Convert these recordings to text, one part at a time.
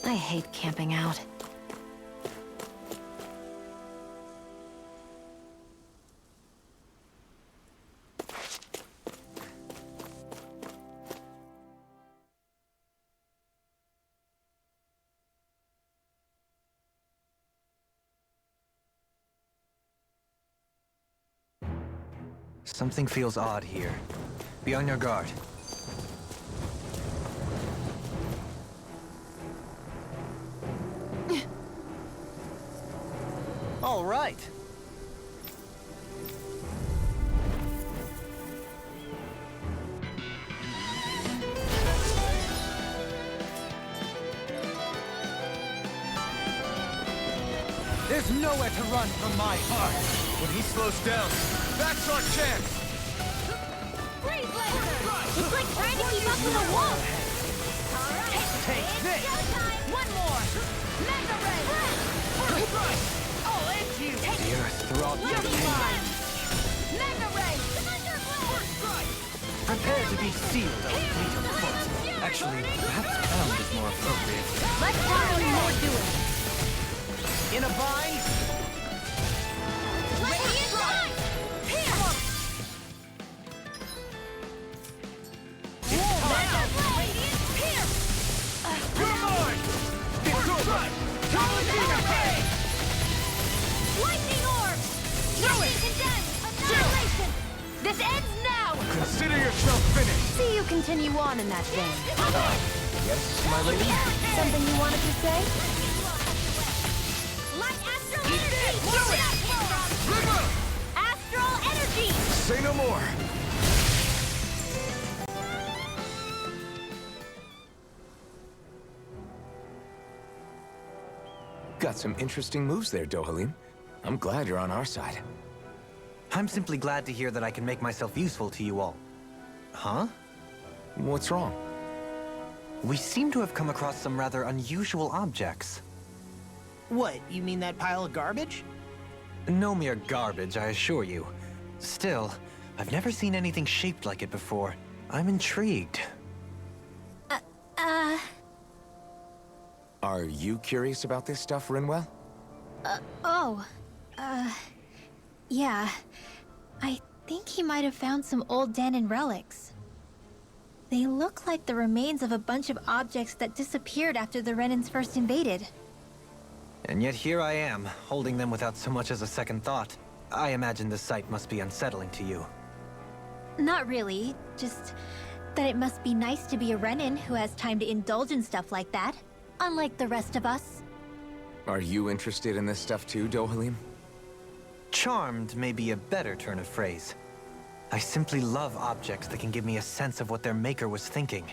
I hate camping out. Something feels odd here. Be on your guard. All right. There's nowhere to run from my heart. When he slows down, that's our chance. Freeze Laser! It's like trying to keep up with a wolf! Alright, Take this! showtime! One more! Mega Ray! I'll end you! The earth throbbed You'll with be pain. fine! Mega Ray! Thunder Blade! Prepare to be sealed, O fleet of foot. Actually, perhaps pound is more appropriate. Let's try some more doing! In a bind? Radiant Strike! Here! Mega Blade! Here! You're mine! It's over! Lightning Orb! Nothing condemned! Annihilation! This ends now! Consider yourself finished! See you continue on in that vein. Yes, my lady? Something you wanted to say? Light Astral Energy! Astral Energy! Say no more! Got some interesting moves there, Dohalim. I'm glad you're on our side. I'm simply glad to hear that I can make myself useful to you all. Huh? What's wrong? We seem to have come across some rather unusual objects. What, you mean that pile of garbage? No mere garbage, I assure you. Still, I've never seen anything shaped like it before. I'm intrigued. Are you curious about this stuff, Rinwell? Yeah. I think he might have found some old Danon relics. They look like the remains of a bunch of objects that disappeared after the Renans first invaded. And yet here I am, holding them without so much as a second thought. I imagine the sight must be unsettling to you. Not really, just that it must be nice to be a Renan who has time to indulge in stuff like that, unlike the rest of us. Are you interested in this stuff too, Dohalim? Charmed may be a better turn of phrase. I simply love objects that can give me a sense of what their maker was thinking,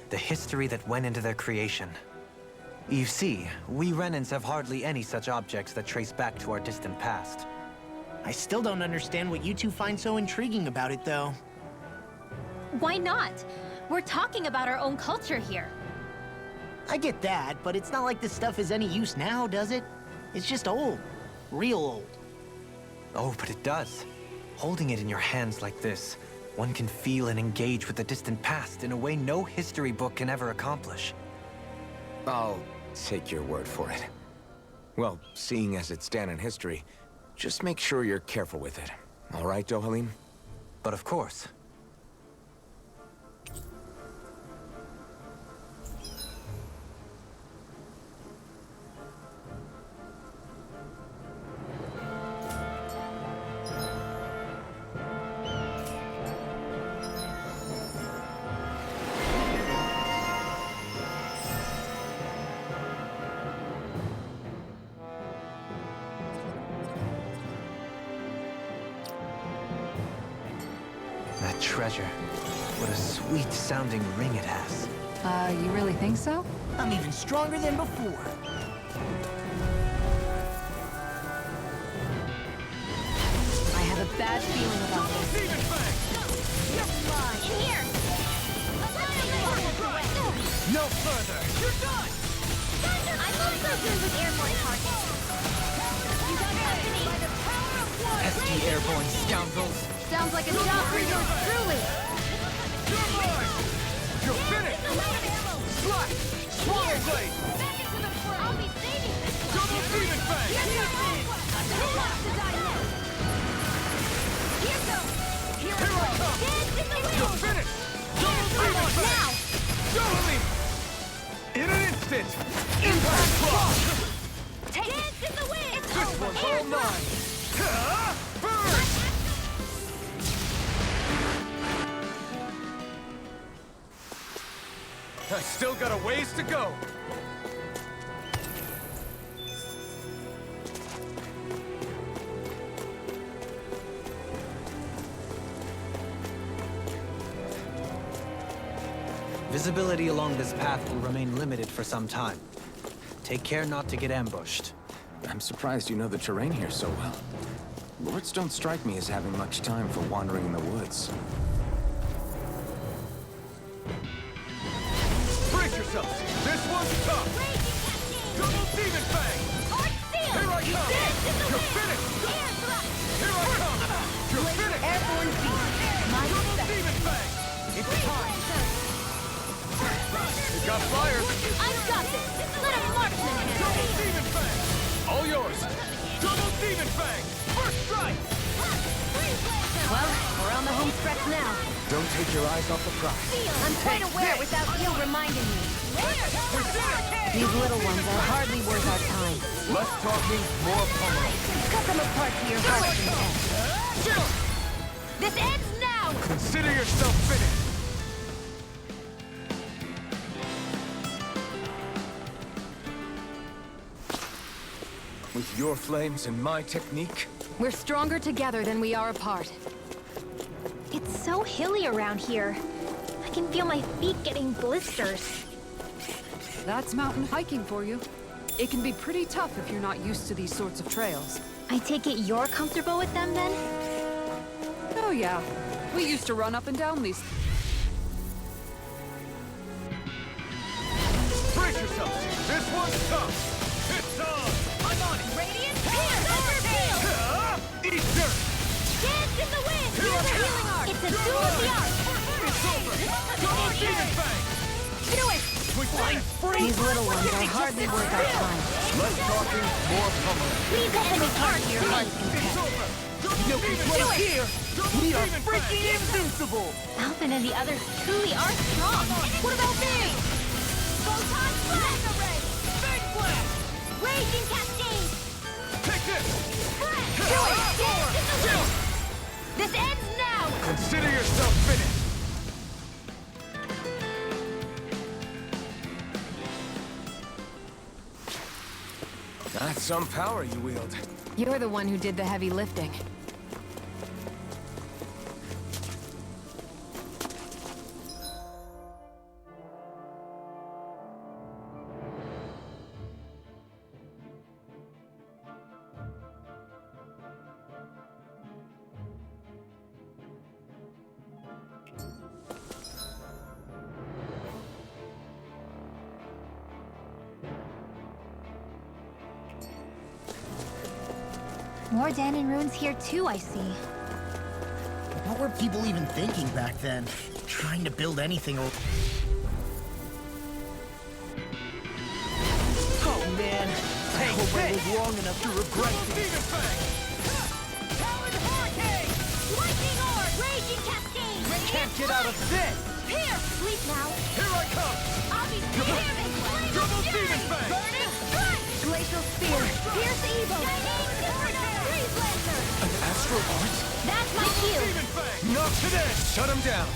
the history that went into their creation. You see, we Renans have hardly any such objects that trace back to our distant past. I still don't understand what you two find so intriguing about it, though. Why not? We're talking about our own culture here. I get that, but it's not like this stuff is any use now, does it? It's just old. Real old. Oh, but it does. Holding it in your hands like this, one can feel and engage with the distant past in a way no history book can ever accomplish. I'll take your word for it. Well, seeing as it's Danon history, just make sure you're careful with it. All right, Dohalim? But of course. That treasure. What a sweet-sounding ring it has. You really think so? I'm even stronger than before. I have a bad feeling about this. Demon Fang! In here! No further! You're done! I'm also good with airborne targets. You got company! By the power of one! Pesky airborne scoundrels! Sounds like a job for yours truly! You're mine! You're finished! Slash! Swallow Blade! Back into the Demon Fang! Who wants to die next? Here goes! Here I come! Dance in the You're wind! finished! Air thrust now! Jolie! In an instant! Impact Block! Take Dance in the wind! This one's all mine! Burn! I still got a ways to go! Visibility along this path will remain limited for some time. Take care not to get ambushed. I'm surprised you know the terrain here so well. Lords don't strike me as having much time for wandering in the woods. Brace yourselves! This one's tough! Double Demon Fang! Here I come! You're finished! Here I come! You're finished! Airborne beast! My Double step. Demon Fang! It's time! It got fired! I've got this! Let a marksman handle Double it! Demon Fang! All yours! Double Demon Fang! First strike! Well, we're on the home stretch now. Don't take your eyes off the prize. I'm quite aware without you reminding me. These little ones are hardly worth our time. Less talking, more pummeling. Cut them apart to your heart's content. This ends now! Consider yourself finished! With your flames and my technique, We're stronger together than we are apart. It's so hilly around here. I can feel my feet getting blisters. That's mountain hiking for you. It can be pretty tough if you're not used to these sorts of trails. I take it you're comfortable with them then? Oh yeah, we used to run up and down these. brace yourselves! This one's tough! It's on! I'm on it! Radiant Field! Eat dirt! Dance in the wind! Here I Use a come. healing art! It's a duel of the arts! It's over! Double Demon Fang! Do it! We fight free! These little ones are hardly worth our time. Less talking, more pummeling. Please cut them apart to your heart's content. It's over! Double Demon Fang! Here, Double we are Demon freaking Fang! invincible! Alvin and the others truly are strong. What about me? Photon Blast Array! Big blast! Raging Cascade! Take this! Do it! Dance in the wind! This ends now! Consider yourself finished! That's some power you wield. You're the one who did the heavy lifting. More Danon runes here too, I see. What were people even thinking back then? Trying to build anything or... Oh man, I hope I live long enough to regret this. Demon Fang! Powered Hurricane! Lightning Orb! Raging Cascade! Can't get out of this! Here! Sleep now! Here I come! I'll be here and blade Double of Demon fury! Fang! Burning Strike! Glacial Spear! Pierce Evil! Freeze Lancer! An astral art? That's my cue! Demon Fang! Not today! Shut him down!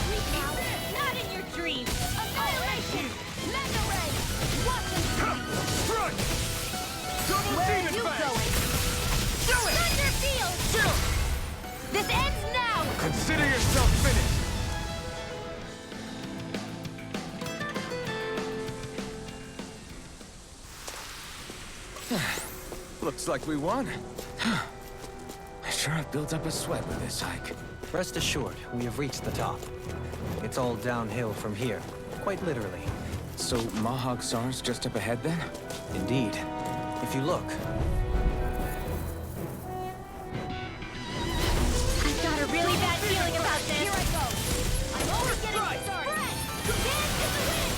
Sleep now! Not in your dreams! Annihilation! Mega Ray! Watch them strike! Strike! Double Where are Demon you Fang! going? Do it! Thunder Field! Chill! This ends now! Consider yourself finished! Looks like we won. I sure have built up a sweat with this hike. Rest assured, we have reached the top. It's all downhill from here, quite literally. So Mahag Sar's just up ahead then? Indeed. If you look, I've got a really bad feeling about this. Here I go. I'm always getting Right. started. Dance in the wind.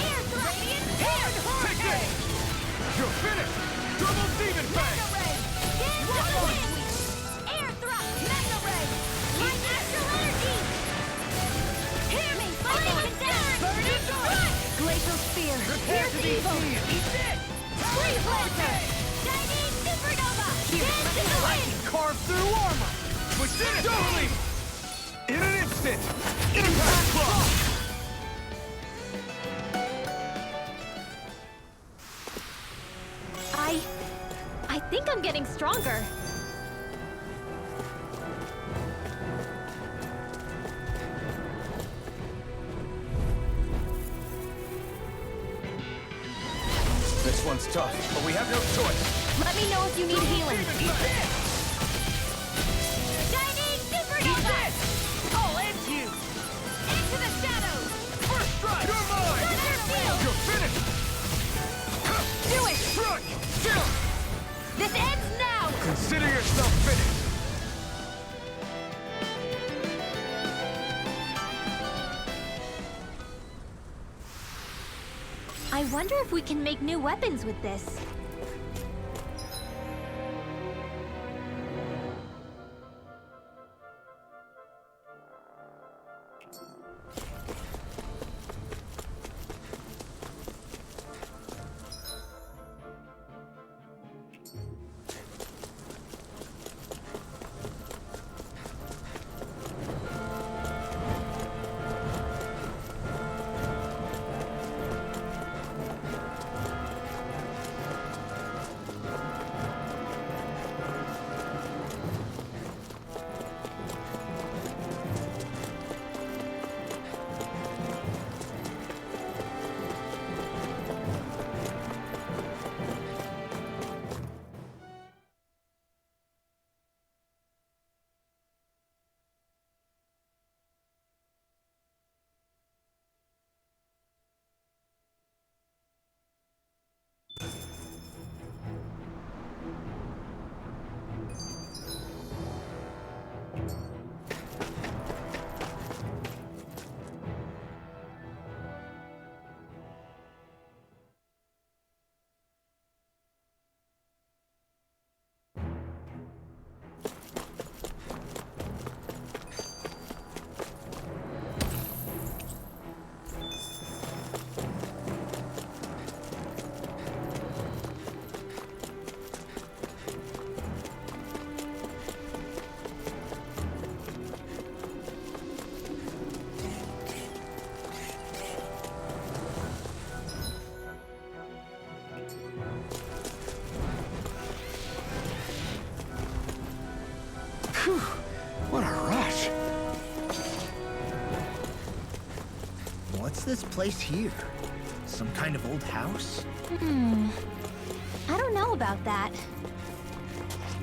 Air thrust. Radiant Take this! You're finished! Double Demon Fang! Mega Ray! Dance to the wind! Air thrust! Mega Ray! Light Astral Energy! Hear me! Flame Condenser! Burning Strike! Glacial Spear! Pierce Evil! Freeze Lancer! Shining Supernova! Dance to the wind! Carve through armor! Switch it! Totally! In an instant! Impact Claw! I think I'm getting stronger. This one's tough, but we have no choice. Let me know if you need healing. Shining Supernova! I'll end you! Into the shadows! First strike! You're mine! Thunder Field! You're finished! Do it! Strike! Chill! This ends now! Consider yourself finished! I wonder if we can make new weapons with this. Phew! What a rush! What's this place here? Some kind of old house? I don't know about that.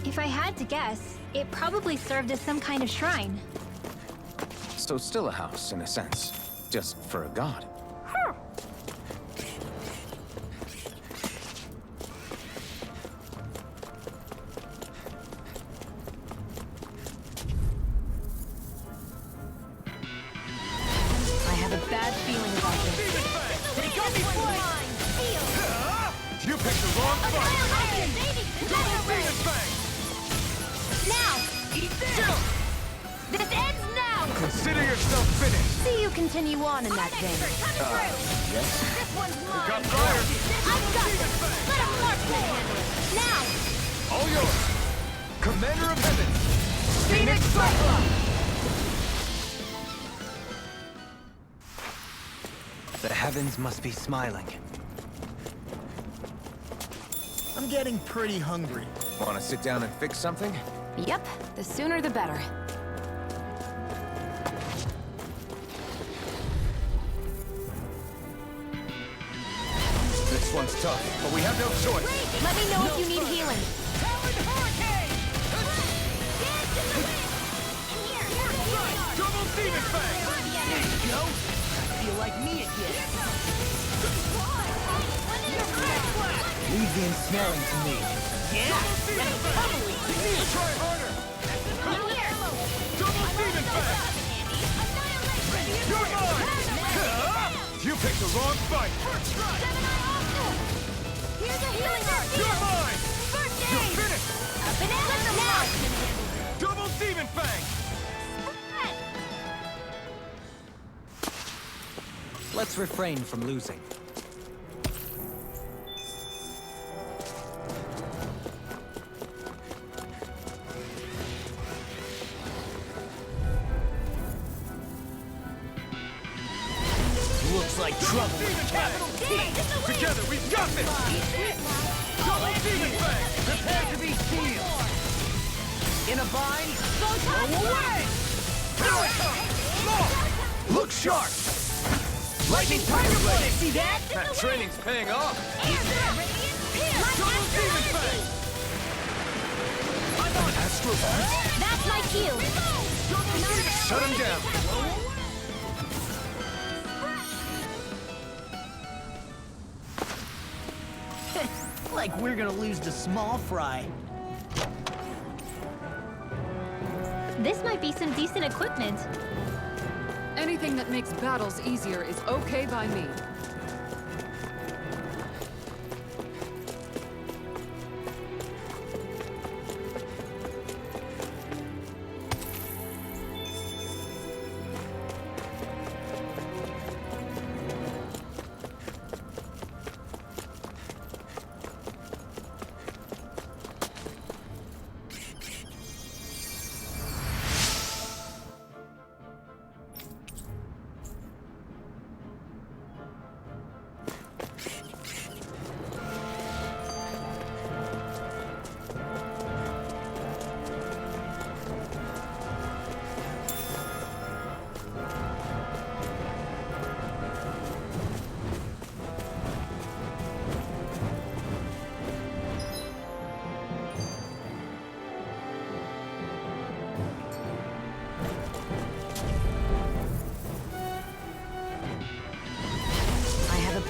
If I had to guess, it probably served as some kind of shrine. So still a house, in a sense. Just for a god. I have a bad feeling about this. Demon Fang! They got me flying! Feel! You picked the wrong fight! Annihilation! Double Mega Ray! Demon Fang! Now! Eat this! Chill! This ends now! Consider yourself finished! See you continue on in that vein. Coming through! Yes? This one's mine! Got fire! I've got this! Let him march forward! Now! All yours! Commander of Heaven! Phoenix Cyclops! The heavens must be smiling. I'm getting pretty hungry. Want to sit down and fix something? Yep, the sooner the better. This one's tough, but we have no choice. Let me know if you need healing. Talon Hurricane! Dance in the wind! And here we are! Double Demon Fang! There you go. I feel like me again. Leave the ensnaring to me. Yeah. Try harder! Double Demon Fang! You're mine! You picked the wrong fight! First strike! Here's a healing art! You're mine! First You're aid! finished! A banana now! Double Demon Fang! Let's refrain from losing. Looks like trouble. Together, we've got this! Double Demon Fang! Prepare to be sealed. In a bind. Go away! Here I come! Law! Look sharp! Lightning Tiger Blade. See that? That training's paying off! Double Demon Fang! I'm on Astro Bond. That's my cue! Double Demon! Shut him down! Like we're gonna lose to Small Fry. This might be some decent equipment. Anything that makes battles easier is okay by me.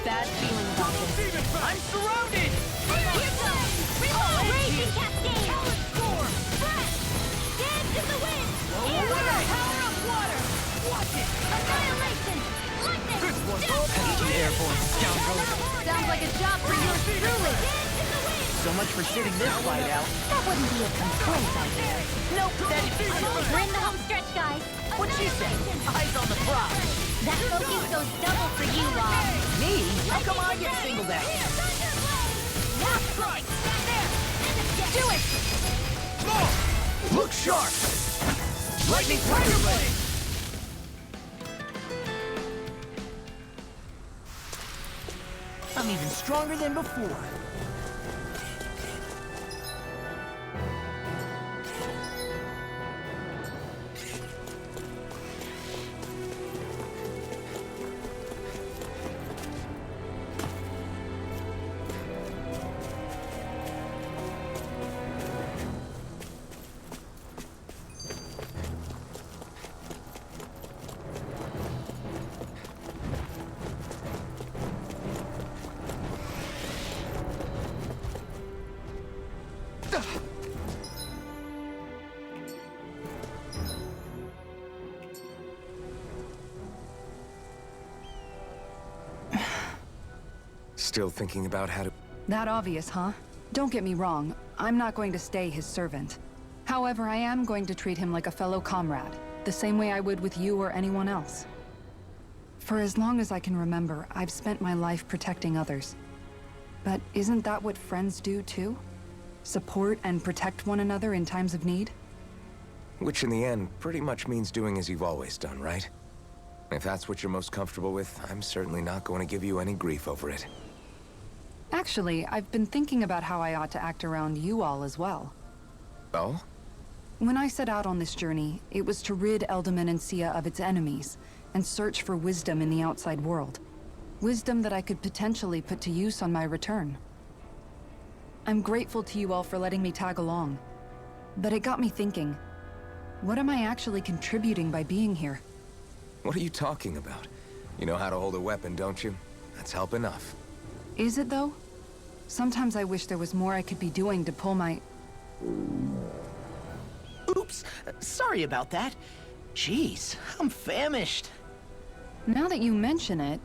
Bad feeling about this. Demon Fang! I'm surrounded. Here goes! Reload! Raging Cascade! Power Storm! Fresh! Dance in the wind! Air River! Power of water! Watch it! Annihilation! Lightning! This one's Down! Thank you, airborne scoundrel. Sounds like a job for yours truly! Dance in the wind! So much for sitting this fight out. That wouldn't be a complaint, I guess. Nope, that is We're in the home stretch, guys. What'd she say? Eyes on the prize. That focus goes double for you, Rob. Me? How come I get singled out? Now strike! Stand there! Do it! Law! Look sharp! Lightning Tiger Blade. I'm even stronger than before. Still thinking about how to... That obvious, huh? Don't get me wrong, I'm not going to stay his servant. However, I am going to treat him like a fellow comrade, the same way I would with you or anyone else. For as long as I can remember, I've spent my life protecting others. But isn't that what friends do too? Support and protect one another in times of need? Which in the end pretty much means doing as you've always done, right? If that's what you're most comfortable with, I'm certainly not going to give you any grief over it. Actually, I've been thinking about how I ought to act around you all as well. Oh? When I set out on this journey, it was to rid Eldaman and Sia of its enemies, and search for wisdom in the outside world. Wisdom that I could potentially put to use on my return. I'm grateful to you all for letting me tag along. But it got me thinking, what am I actually contributing by being here? What are you talking about? You know how to hold a weapon, don't you? That's help enough. Is it though? Sometimes I wish there was more I could be doing to pull my... Oops, sorry about that. Jeez, I'm famished. Now that you mention it,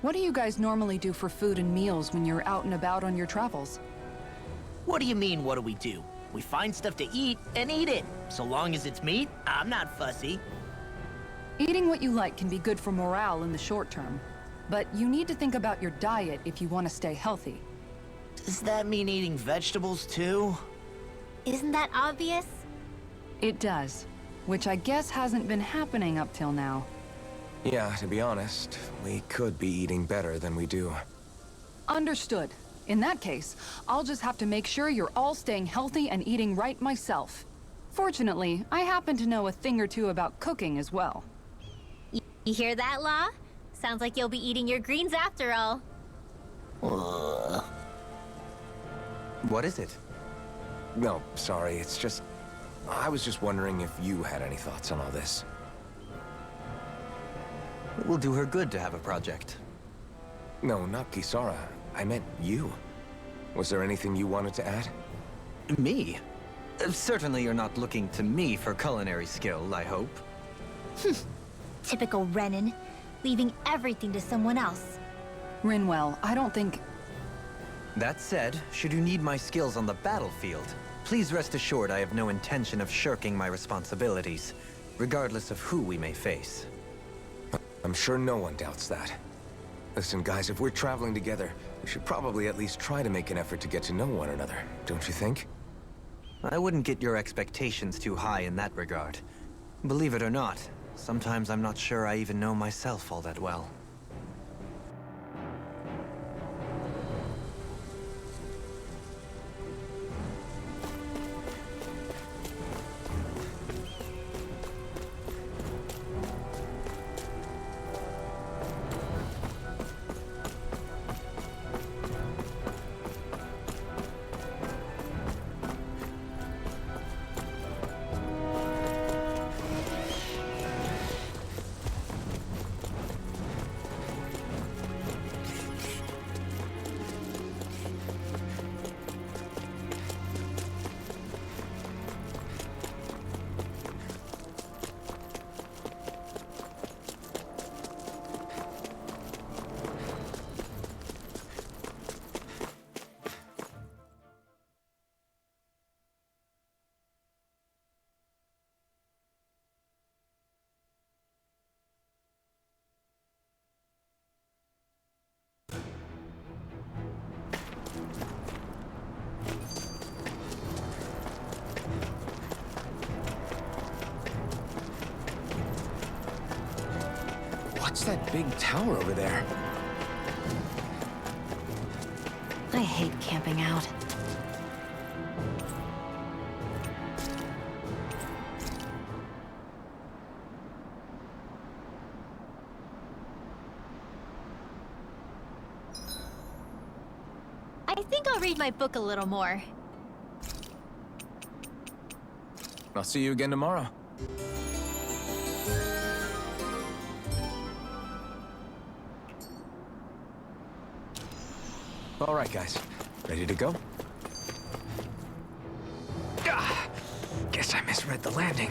What do you guys normally do for food and meals when you're out and about on your travels? What do you mean, what do we do? We find stuff to eat and eat it. So long as it's meat, I'm not fussy. Eating what you like can be good for morale in the short term, but you need to think about your diet if you want to stay healthy. Does that mean eating vegetables too? Isn't that obvious? It does, which I guess hasn't been happening up till now. Yeah, to be honest, we could be eating better than we do. Understood. In that case, I'll just have to make sure you're all staying healthy and eating right myself. Fortunately, I happen to know a thing or two about cooking as well. You hear that, Law? Sounds like you'll be eating your greens after all. What is it? No, sorry, it's just... I was just wondering if you had any thoughts on all this. It will do her good to have a project. No, not Kisara. I meant you. Was there anything you wanted to add? Me? Certainly you're not looking to me for culinary skill, I hope. Typical Renan, leaving everything to someone else. Rinwell, I don't think... That said, should you need my skills on the battlefield, please rest assured I have no intention of shirking my responsibilities, regardless of who we may face. I'm sure no one doubts that. Listen, guys, if we're traveling together, we should probably at least try to make an effort to get to know one another, don't you think? I wouldn't get your expectations too high in that regard. Believe it or not, sometimes I'm not sure I even know myself all that well. What's that big tower over there? I hate camping out. I think I'll read my book a little more. I'll see you again tomorrow. All right, guys. Ready to go? Guess I misread the landing.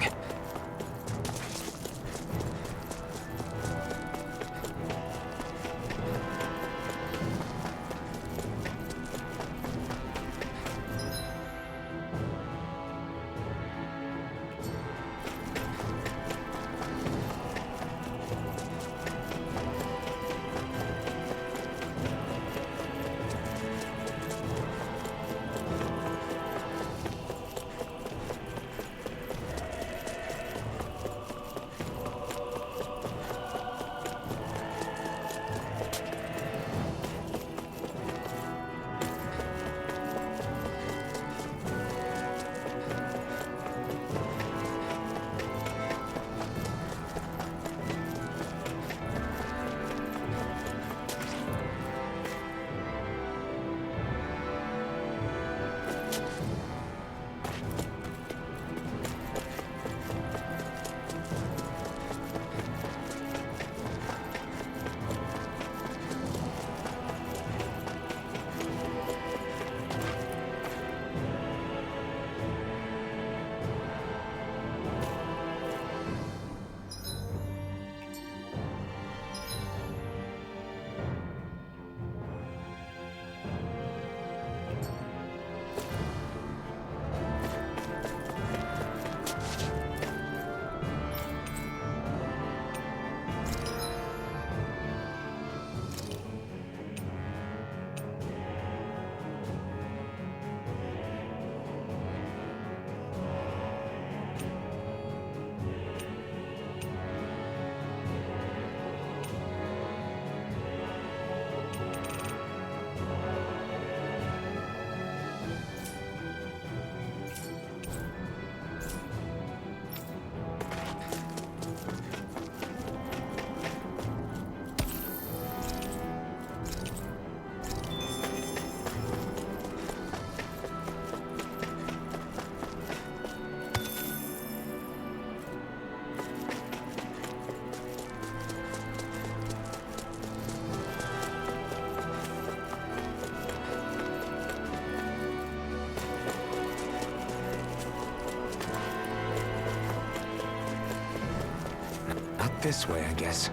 Not this way, I guess.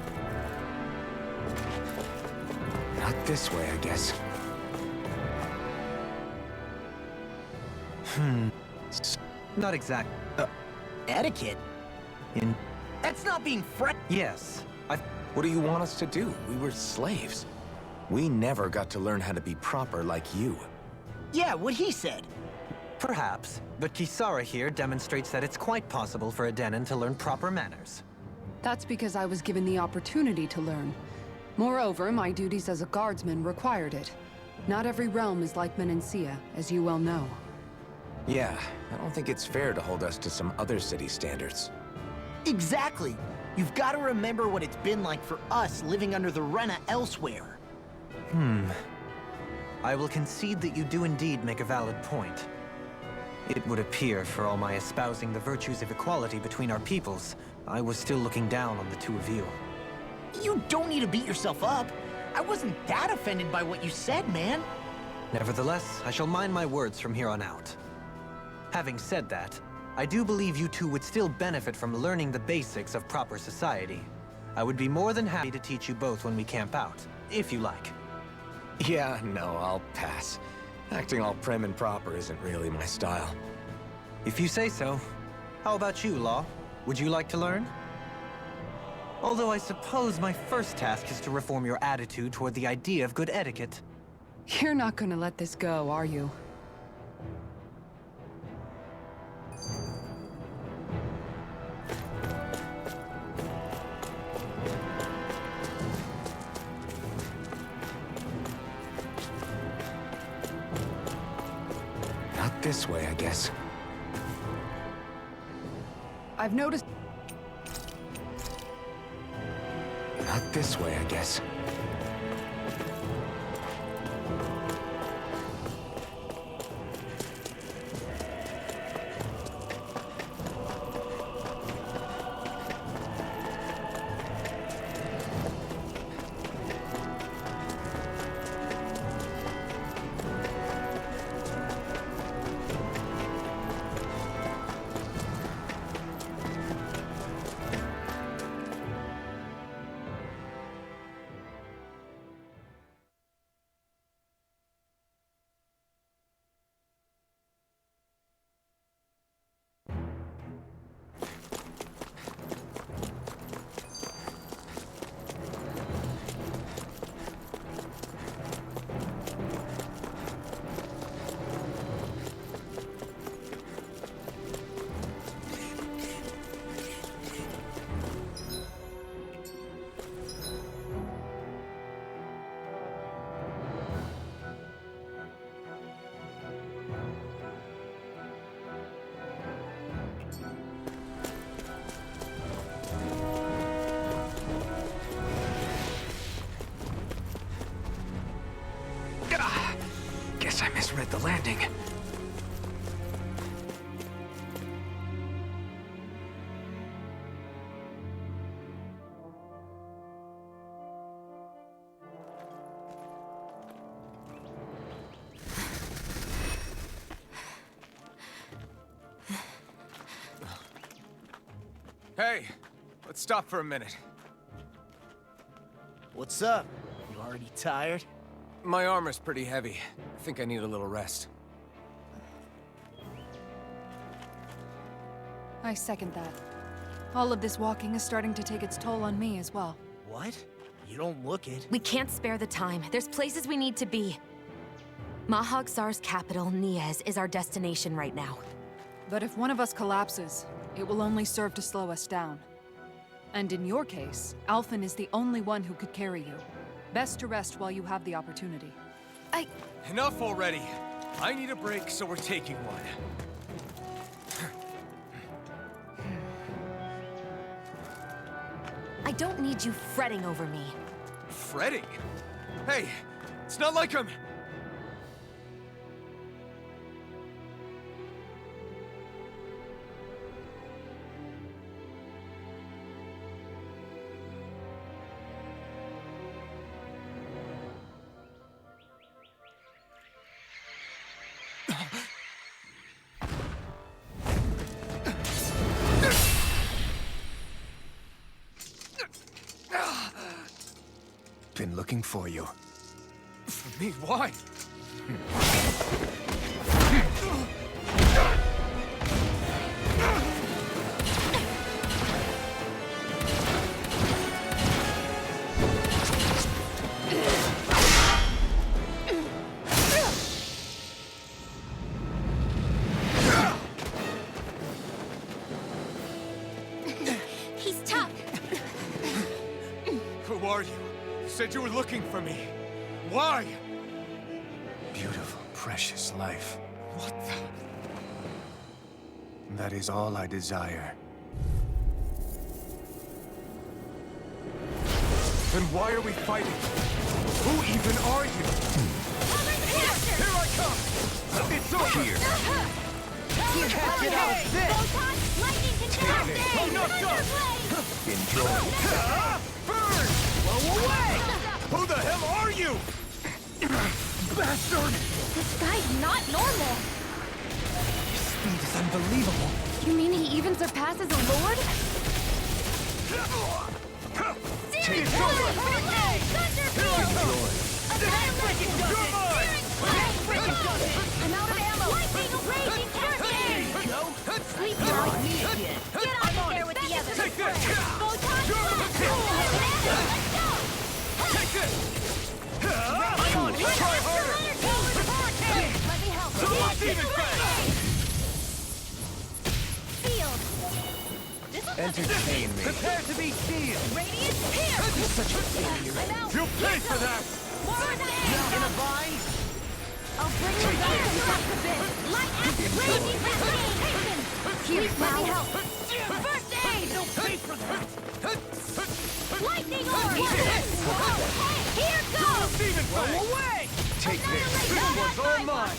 Not this way, I guess. Not exact. Etiquette? In. That's not being Yes. What do you want us to do? We were slaves. We never got to learn how to be proper like you. Yeah, what he said. Perhaps, but Kisara here demonstrates that it's quite possible for a Denon to learn proper manners. That's because I was given the opportunity to learn. Moreover, my duties as a guardsman required it. Not every realm is like Menancia, as you well know. Yeah, I don't think it's fair to hold us to some other city standards. Exactly. You've got to remember what it's been like for us living under the Rena elsewhere. I will concede that you do indeed make a valid point. It would appear, for all my espousing the virtues of equality between our peoples, I was still looking down on the two of you. You don't need to beat yourself up. I wasn't that offended by what you said, man. Nevertheless, I shall mind my words from here on out. Having said that, I do believe you two would still benefit from learning the basics of proper society. I would be more than happy to teach you both when we camp out, if you like. Yeah, no, I'll pass. Acting all prim and proper isn't really my style. If you say so. How about you, Law? Would you like to learn? Although I suppose my first task is to reform your attitude toward the idea of good etiquette. You're not gonna let this go, are you? Not this way, I guess. I've noticed... Not this way, I guess. Guess I misread the landing. Hey, let's stop for a minute. What's up? You already tired? My armor's pretty heavy. I think I need a little rest. I second that. All of this walking is starting to take its toll on me as well. What? You don't look it. We can't spare the time. There's places we need to be. Mahag Sar's capital, Niez, is our destination right now. But if one of us collapses, it will only serve to slow us down. And in your case, Alphen is the only one who could carry you. Best to rest while you have the opportunity. Enough already! I need a break, so we're taking one. I don't need you fretting over me. Fretting? Hey, it's not like I'm... been looking for you. For me? Why? He's tough. Who are you? You said you were looking for me. Why? Beautiful, precious life. What the? That is all I desire. Then why are we fighting? Who even are you? Here I come! It's over! Here. You can't get out of this! Lightning control! Oh, no, Enjoy. Burn! Blow away! Who the hell are you? Bastard! This guy's not normal. Speed is unbelievable. You mean he even surpasses a lord? Take it over! I'm out of ammo! Lightning raging cascade! Go. Sleep You're now! like me again. Get out of there with the others! Take this! Photon blast! Let's go! Take this! Come on, try harder! Let me help! Double demon fang! Field! Entertain me. Prepare to be sealed! Radiant here! You're such a failure. I'm out! You'll pay for that! In a vine? I'll bring you back to the bit! Light acid raging cascade! Here, let me help! First aid! Don't pay for that. Lightning orb! Here goes! Demon fang! Away! Take this! This one's all mine!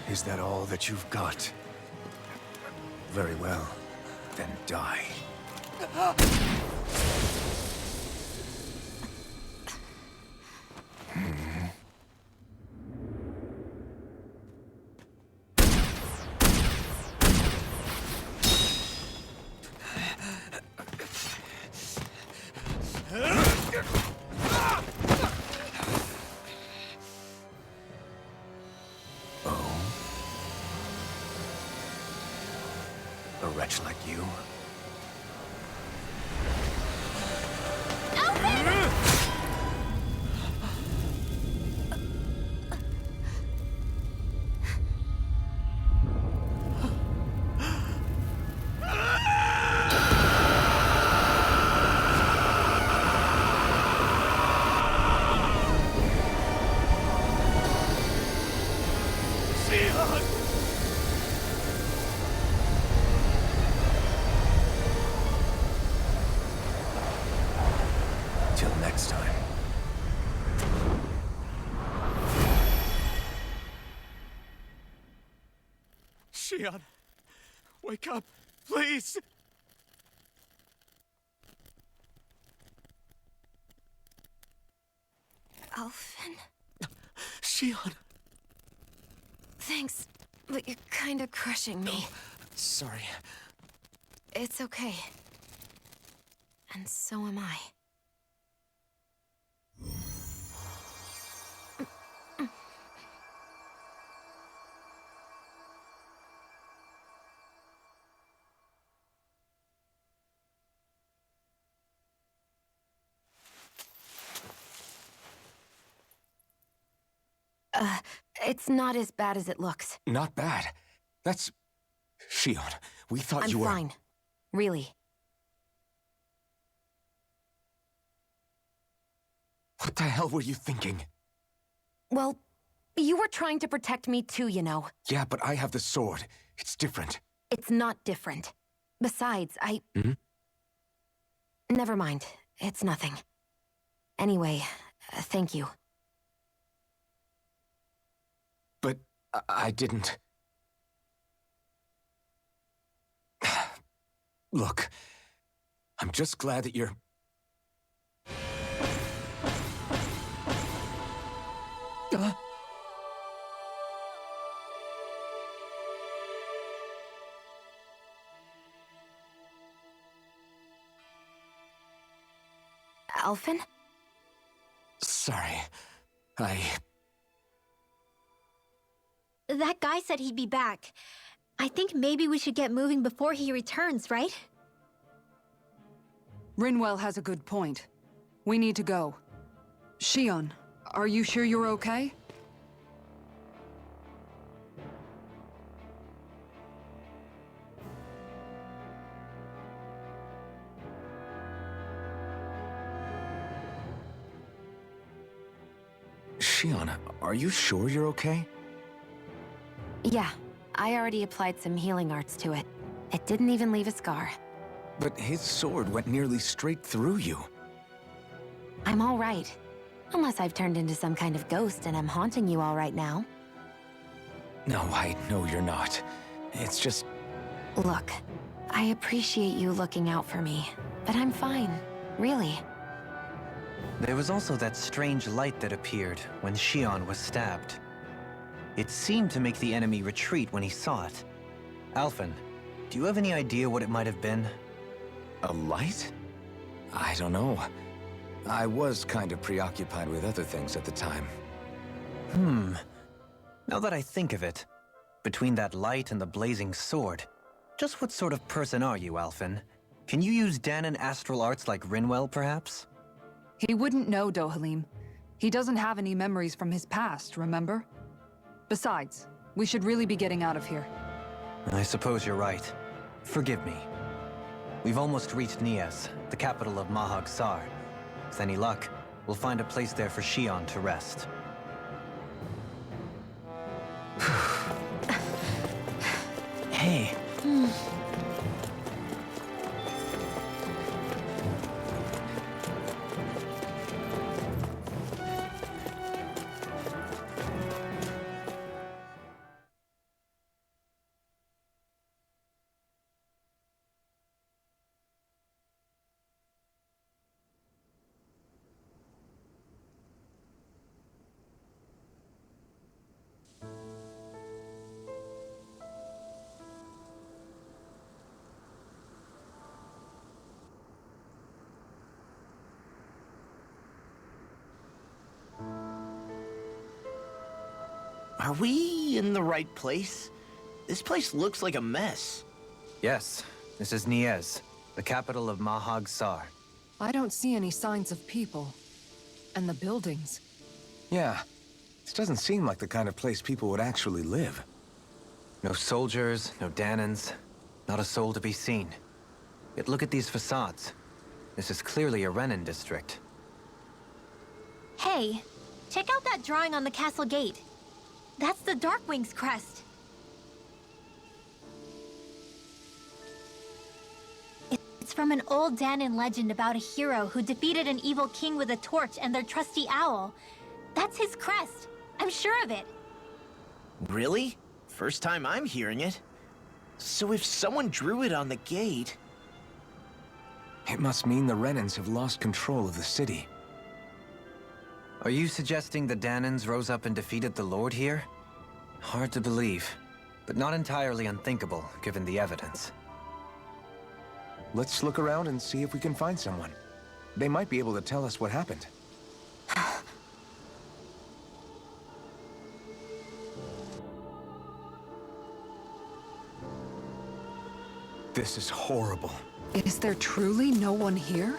Is that all that you've got? Very well. Then die. A wretch like you? Till next time. Shion, wake up, please! Alphen, Shion, thanks but you're kinda crushing me. Sorry. It's okay. And so am I. It's not as bad as it looks. Not bad. That's... Shion, we thought I'm you were... fine. Really. What the hell were you thinking? Well, you were trying to protect me too, you know. Yeah, but I have the sword. It's different. It's not different. Besides, Never mind. It's nothing. Anyway, thank you. But I didn't... Look, I'm just glad that you're... Alphen? Sorry. That guy said he'd be back. I think maybe we should get moving before he returns, right? Rinwell has a good point. We need to go. Shion, are you sure you're okay? Shion, are you sure you're okay? Yeah, I already applied some healing arts to it. It didn't even leave a scar. But his sword went nearly straight through you. I'm all right. Unless I've turned into some kind of ghost and I'm haunting you all right now. No, I know you're not. It's just... Look, I appreciate you looking out for me, but I'm fine. Really. There was also that strange light that appeared when Shion was stabbed. It seemed to make the enemy retreat when he saw it. Alphen, do you have any idea what it might have been? A light? I don't know. I was kind of preoccupied with other things at the time. Now that I think of it, between that light and the blazing sword, just what sort of person are you, Alphen? Can you use Dahnan astral arts like Rinwell, perhaps? He wouldn't know, Dohalim. He doesn't have any memories from his past, remember? Besides, we should really be getting out of here. I suppose you're right. Forgive me. We've almost reached Niez, the capital of Mahag Saar. With any luck, we'll find a place there for Shion to rest. Hey. Are we in the right place? This place looks like a mess. Yes, this is Niez, the capital of Mahag Saar. I don't see any signs of people. And the buildings. Yeah, this doesn't seem like the kind of place people would actually live. No soldiers, no Dahnans, not a soul to be seen. Yet look at these facades. This is clearly a Renan district. Hey, check out that drawing on the castle gate. That's the Darkwing's crest. It's from an old Dahnan legend about a hero who defeated an evil king with a torch and their trusty owl. That's his crest. I'm sure of it. Really? First time I'm hearing it. So if someone drew it on the gate... It must mean the Renans have lost control of the city. Are you suggesting the Dahnans rose up and defeated the Lord here? Hard to believe. but not entirely unthinkable given the evidence. Let's look around and see if we can find someone. They might be able to tell us what happened. This is horrible. Is there truly no one here?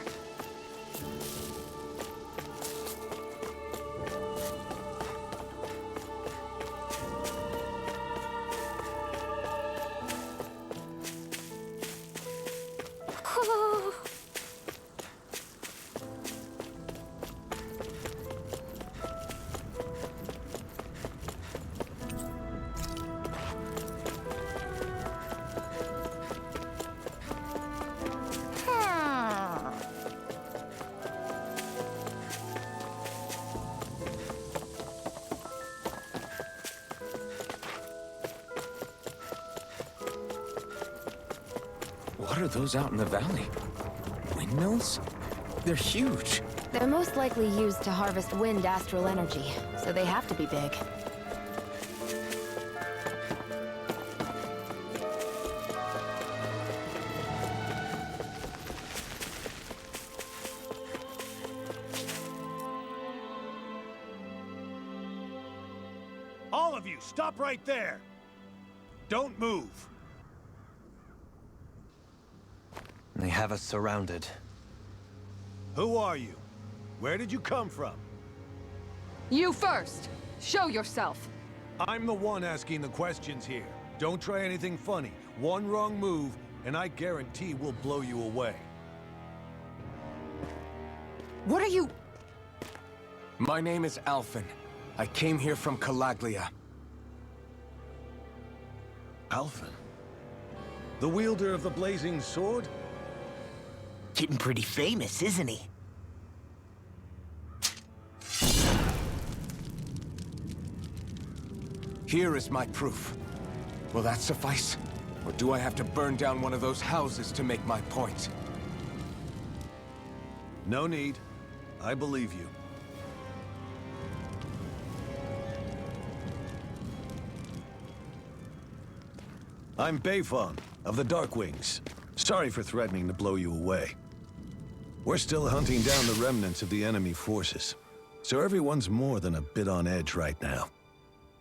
What are those out in the valley? Windmills? They're huge. They're most likely used to harvest wind astral energy, so they have to be big. All of you, stop right there! Don't move! They have us surrounded. Who are you? Where did you come from? You first! Show yourself! I'm the one asking the questions here. Don't try anything funny. One wrong move, and I guarantee we'll blow you away. What are you... My name is Alphen. I came here from Calaglia. Alphen? The wielder of the blazing sword? Getting pretty famous, isn't he? Here is my proof. Will that suffice? Or do I have to burn down one of those houses to make my point? No need. I believe you. I'm Beifong, of the Darkwings. Sorry for threatening to blow you away. We're still hunting down the remnants of the enemy forces, so everyone's more than a bit on edge right now.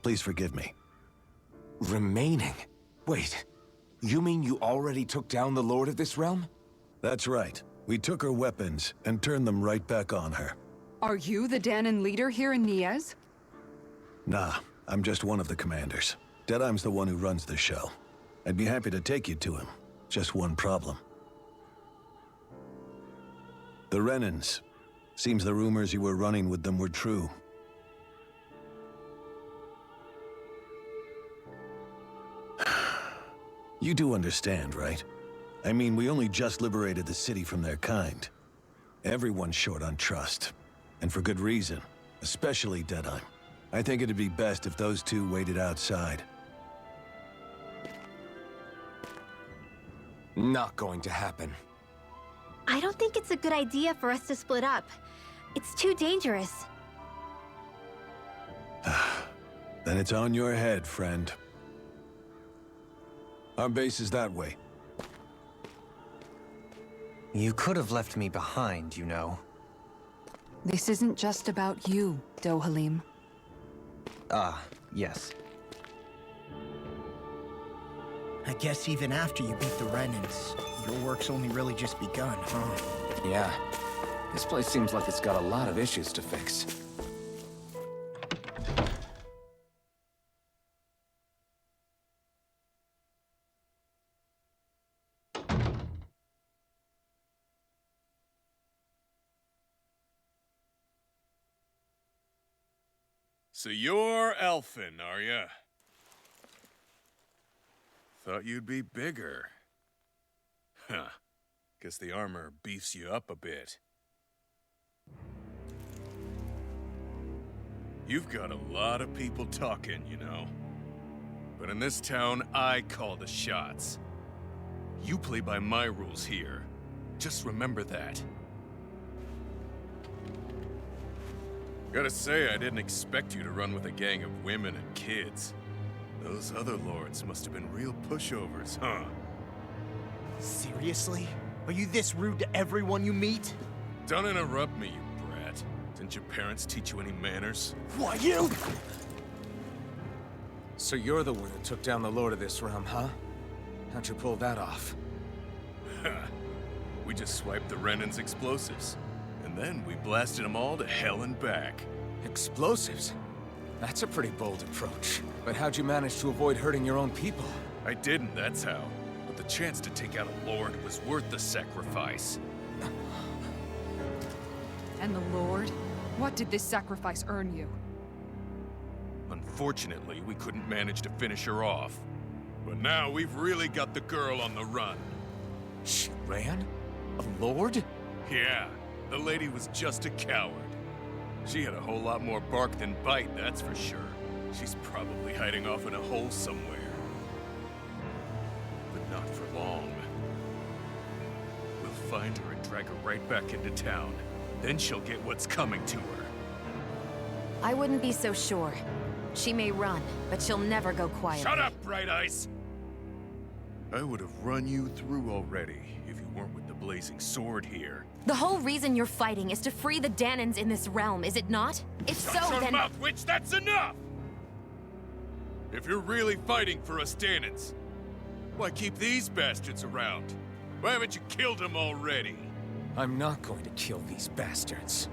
Please forgive me. Remaining? Wait, you mean you already took down the Lord of this realm? That's right. We took her weapons and turned them right back on her. Are you the Dahnan leader here in Niez? Nah, I'm just one of the commanders. Deadeye's the one who runs the show. I'd be happy to take you to him. Just one problem. The Renans. Seems the rumors you were running with them were true. You do understand, right? I mean, we only just liberated the city from their kind. Everyone's short on trust. And for good reason. Especially Deadeye. I think it'd be best if those two waited outside. Not going to happen. I don't think it's a good idea for us to split up. It's too dangerous. Then it's on your head, friend. Our base is that way. You could have left me behind, you know. This isn't just about you, Dohalim. Ah, yes. I guess even after you beat the Renans, your work's only really just begun, huh? Yeah. This place seems like it's got a lot of issues to fix. So you're Alphen, are ya? Thought you'd be bigger. Huh. Guess the armor beefs you up a bit. You've got a lot of people talking, you know. But in this town, I call the shots. You play by my rules here. Just remember that. Gotta say, I didn't expect you to run with a gang of women and kids. Those other lords must have been real pushovers, huh? Seriously? Are you this rude to everyone you meet? Don't interrupt me, you brat. Didn't your parents teach you any manners? Why, you? So you're the one who took down the Lord of this realm, huh? How'd you pull that off? We just swiped the Renan's explosives. And then we blasted them all to hell and back. Explosives? That's a pretty bold approach. But how'd you manage to avoid hurting your own people? I didn't, that's how. But the chance to take out a lord was worth the sacrifice. And the Lord? What did this sacrifice earn you? Unfortunately, we couldn't manage to finish her off. But now we've really got the girl on the run. She ran? A lord? Yeah, the lady was just a coward. She had a whole lot more bark than bite, that's for sure. She's probably hiding off in a hole somewhere. But not for long. We'll find her and drag her right back into town. Then she'll get what's coming to her. I wouldn't be so sure. She may run, but she'll never go quiet. Shut up, Bright Eyes! I would have run you through already if you weren't with the blazing sword here. The whole reason you're fighting is to free the Danans in this realm, is it not? If so, Shut your then... mouth, witch! That's enough! If you're really fighting for us Danans, why keep these bastards around? Why haven't you killed them already? I'm not going to kill these bastards.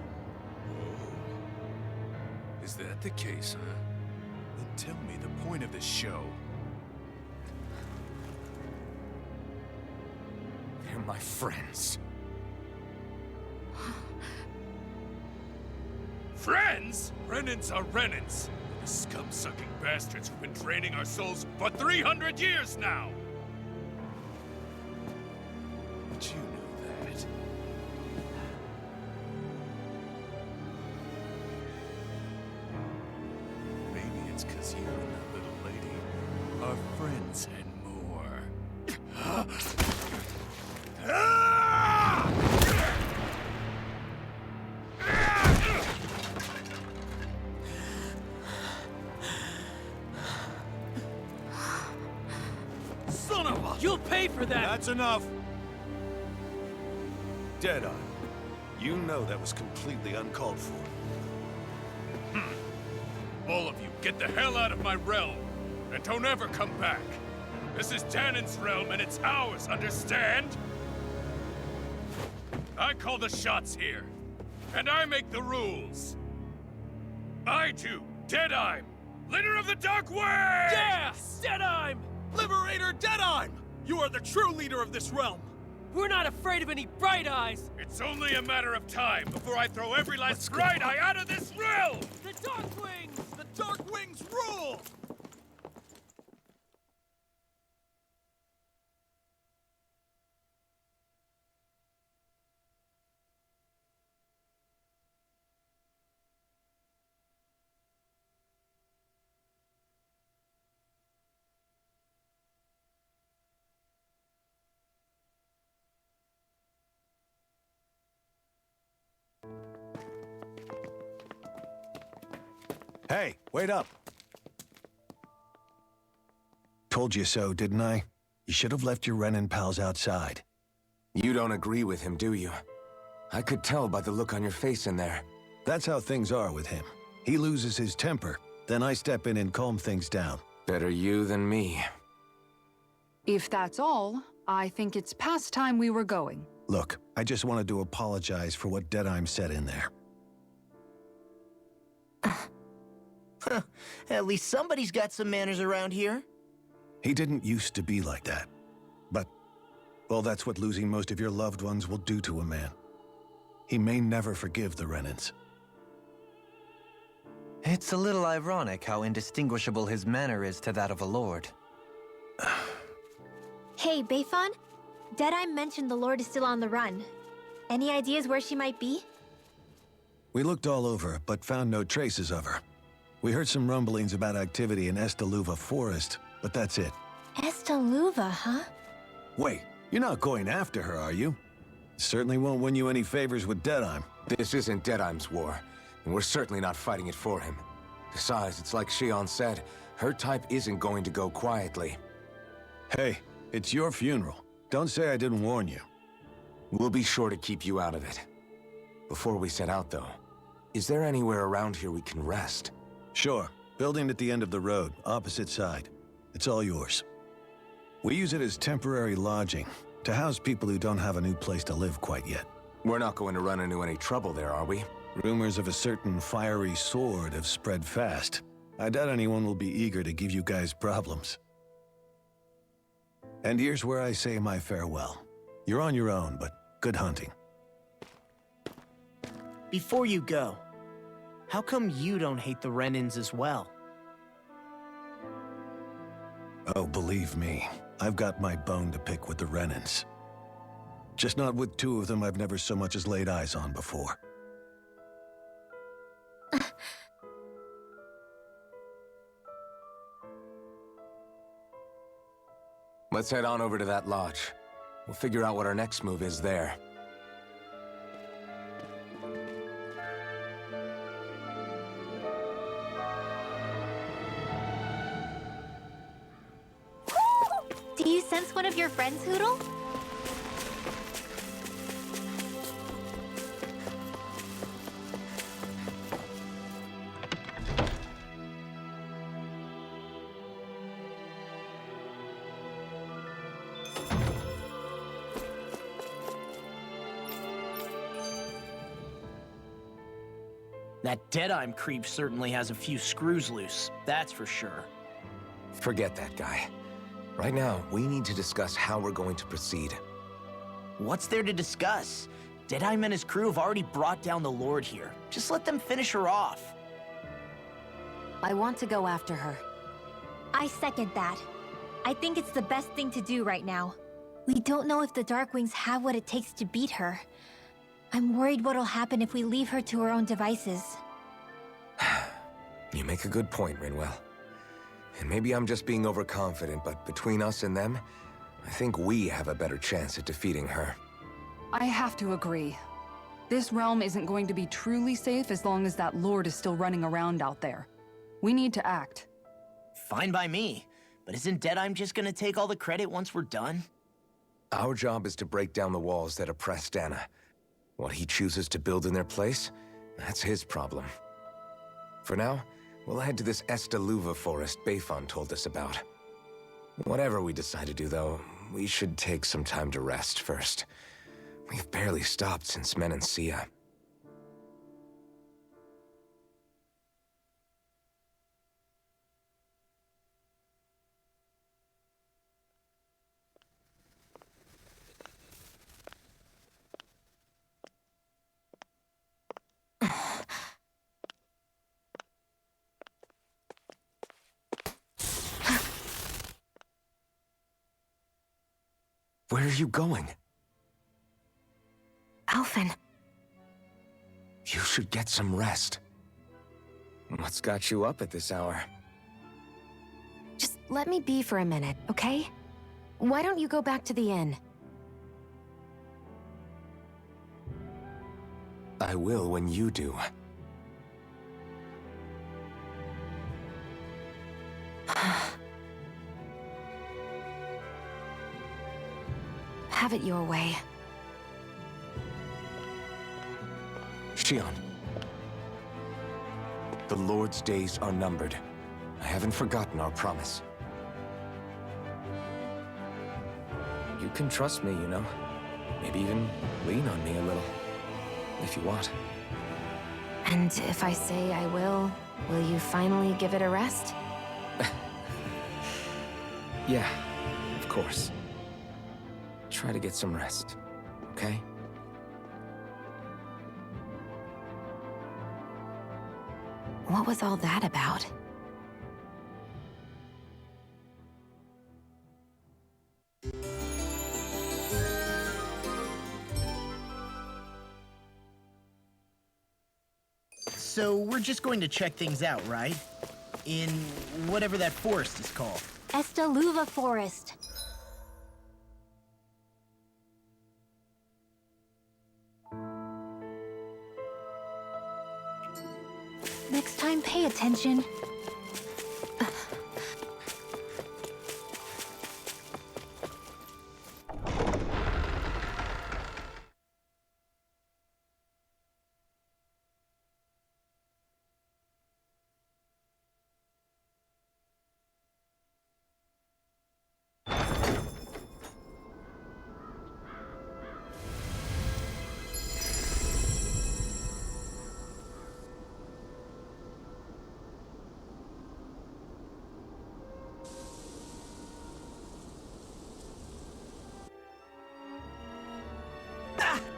Oh. Is that the case, huh? Then tell me the point of this show. They're my friends. Friends? Renans are Renans. The scum-sucking bastards who've been draining our souls for 300 years now! But you know that. Maybe it's 'cause you and that little lady are friends and more. Son of a... You'll pay for that! That's enough! Deadeye, you know that was completely uncalled for. All of you, get the hell out of my realm! And don't ever come back! This is Danan's realm and it's ours, understand? I call the shots here. And I make the rules. I do, Deadeye'm, leader of the Dark Wings! Yeah! Deadeye'm! Liberator Deadeye'm! You are the true leader of this realm! We're not afraid of any Bright Eyes! It's only a matter of time before I throw every last Bright Eye out of this realm! The Dark Wings! The Dark Wings rule! Hey, wait up! Told you so, didn't I? You should have left your Renan pals outside. You don't agree with him, do you? I could tell by the look on your face in there. That's how things are with him. He loses his temper, then I step in and calm things down. Better you than me. If that's all, I think it's past time we were going. Look, I just wanted to apologize for what Deadeye'm said in there. At least somebody's got some manners around here. He didn't used to be like that. But, well, that's what losing most of your loved ones will do to a man. He may never forgive the Renans. It's a little ironic how indistinguishable his manner is to that of a lord. Hey, Bayfon? Deadeye mentioned the Lord is still on the run. Any ideas where she might be? We looked all over, but found no traces of her. We heard some rumblings about activity in Estaluva Forest, but that's it. Estaluva, huh? Wait, you're not going after her, are you? Certainly won't win you any favors with Deadeye'm. This isn't Deadeye'm's war, and we're certainly not fighting it for him. Besides, it's like Shion said, Her type isn't going to go quietly. Hey, it's your funeral. Don't say I didn't warn you. We'll be sure to keep you out of it. Before we set out, though, is there anywhere around here we can rest? Sure. Building at the end of the road, opposite side. It's all yours. We use it as temporary lodging, to house people who don't have a new place to live quite yet. We're not going to run into any trouble there, are we? Rumors of a certain fiery sword have spread fast. I doubt anyone will be eager to give you guys problems. And here's where I say my farewell. You're on your own, but good hunting. Before you go, how come you don't hate the Renans as well? Oh, believe me, I've got my bone to pick with the Renans. Just not with two of them I've never so much as laid eyes on before. Let's head on over to that lodge. We'll figure out what our next move is there. Do you sense one of your friends, Hootle? That Deadeye creep certainly has a few screws loose, that's for sure. Forget that guy. Right now, we need to discuss how we're going to proceed. What's there to discuss? Deadeye and his crew have already brought down the Lord here. Just let them finish her off. I want to go after her. I second that. I think it's the best thing to do right now. We don't know if the Darkwings have what it takes to beat her. I'm worried what'll happen if we leave her to her own devices. You make a good point, Rinwell. And maybe I'm just being overconfident, but between us and them, I think we have a better chance at defeating her. I have to agree. This realm isn't going to be truly safe as long as that Lord is still running around out there. We need to act. Fine by me. But isn't Deadeye just gonna take all the credit once we're done? Our job is to break down the walls that oppress Dana. What he chooses to build in their place, that's his problem. For now, we'll head to this Estaluva forest Bayfon told us about. Whatever we decide to do, though, we should take some time to rest first. We've barely stopped since Menancia. Where are you going? Alphen. You should get some rest. What's got you up at this hour? Just let me be for a minute, okay? Why don't you go back to the inn? I will when you do. Have it your way. Shionne. The Lord's days are numbered. I haven't forgotten our promise. You can trust me, you know. Maybe even lean on me a little. If you want. And if I say I will you finally give it a rest? Yeah, of course. Try to get some rest, okay? What was all that about? So we're just going to check things out, right? In whatever that forest is called. Estaluva Forest. Next time, pay attention.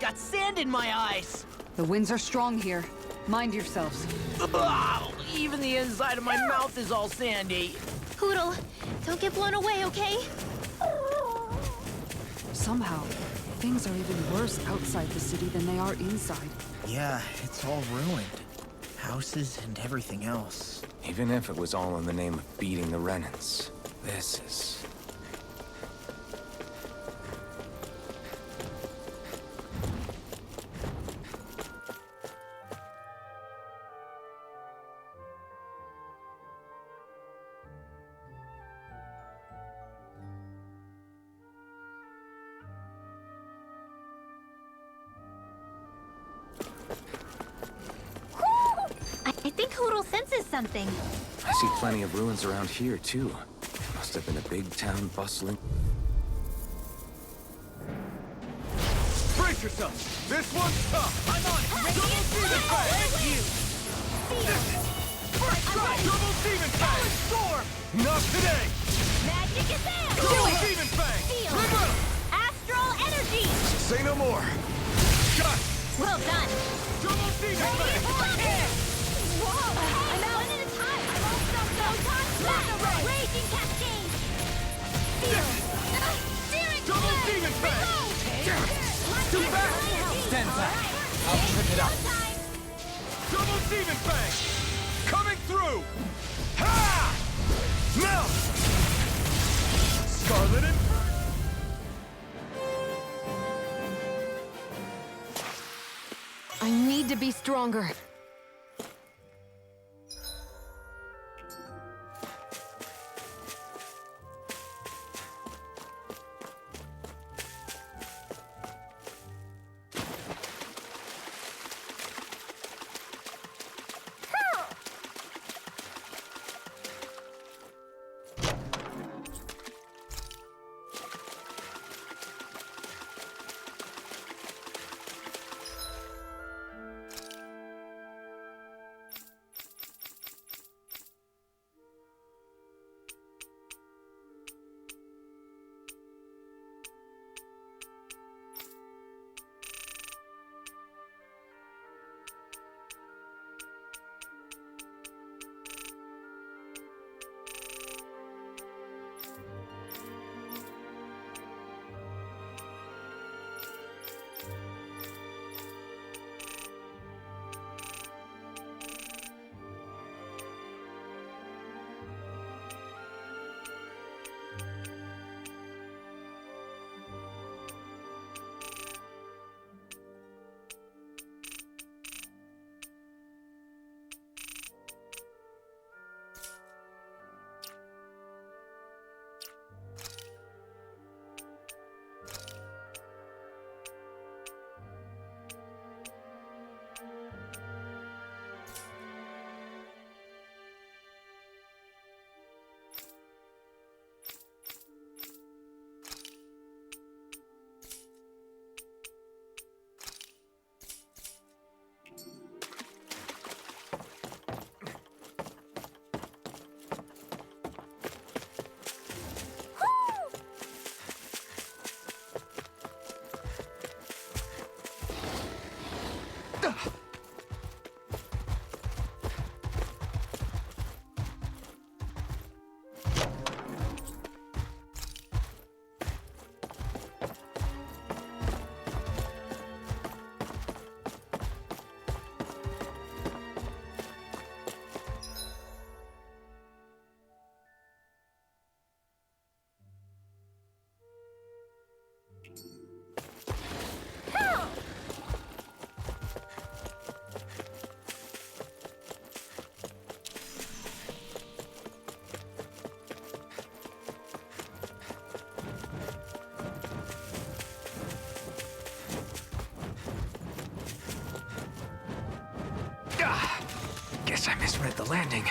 got sand in my eyes! The winds are strong here. Mind yourselves. Ugh, even the inside of my mouth is all sandy. Hootle, don't get blown away, okay? Somehow, things are even worse outside the city than they are inside. Yeah, it's all ruined. Houses and everything else. Even if it was all in the name of beating the Renans, this is... I think Hootle senses something. I see plenty of ruins around here, too. Must have been a big town bustling... Brace yourself! This one's tough! I'm on it! Double Demon Fang! First strike! Double Demon Fang! Storm! Not today! Magic is there! Double Demon Fang! Feel Remove! Astral energy! Say no more! Shot! Well done! Double Demon Fang! Whoa! I'm out at a time! I'm also so Raging Cascade! Feel! Searing Double Flare! Demon Fang! Too fast! Stand back! I'll trip it up. Double Demon Fang! Coming through! Ha! Now! Scarlet and... I need to be stronger. Guess I misread the landing.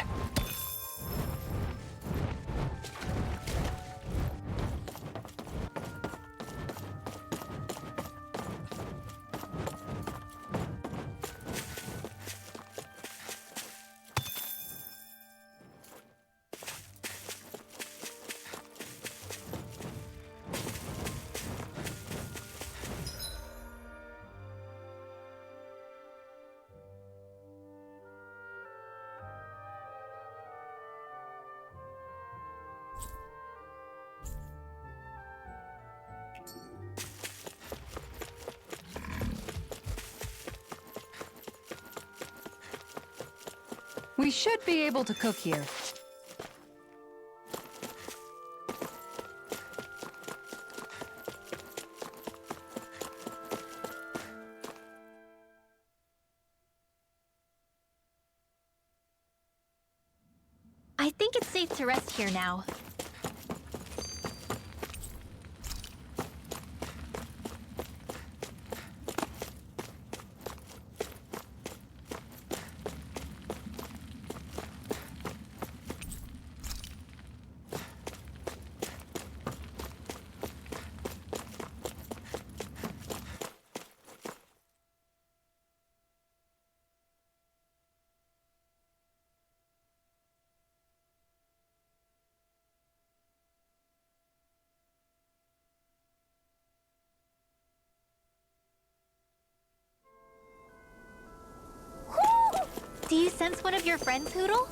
We should be able to cook here. I think it's safe to rest here now. Do you sense one of your friends, Hootle?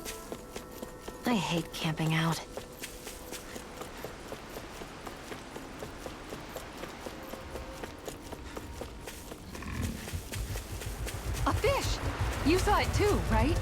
I hate camping out. A fish! You saw it too, right?